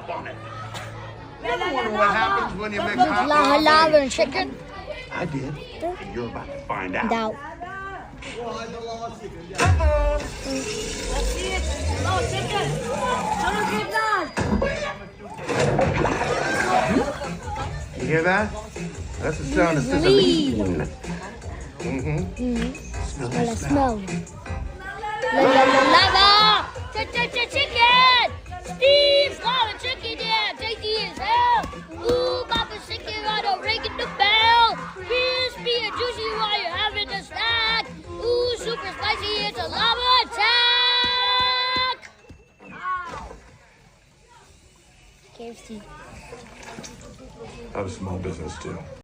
up on it. You ever wonder what happens when you mix hot Lllava and chicken? I did. And you're about to find out. Doubt. You hear that? That's the sound of sizzling. Smell that smell. Lllava! Chchchicken! Steve's Lava Chicken, yeah, tasty as hell. Ooh, Papa Chicken on a ringing the bell. Crispy and juicy while you're having a snack. Ooh, super spicy, it's a lava attack! KFC. I have a small business too.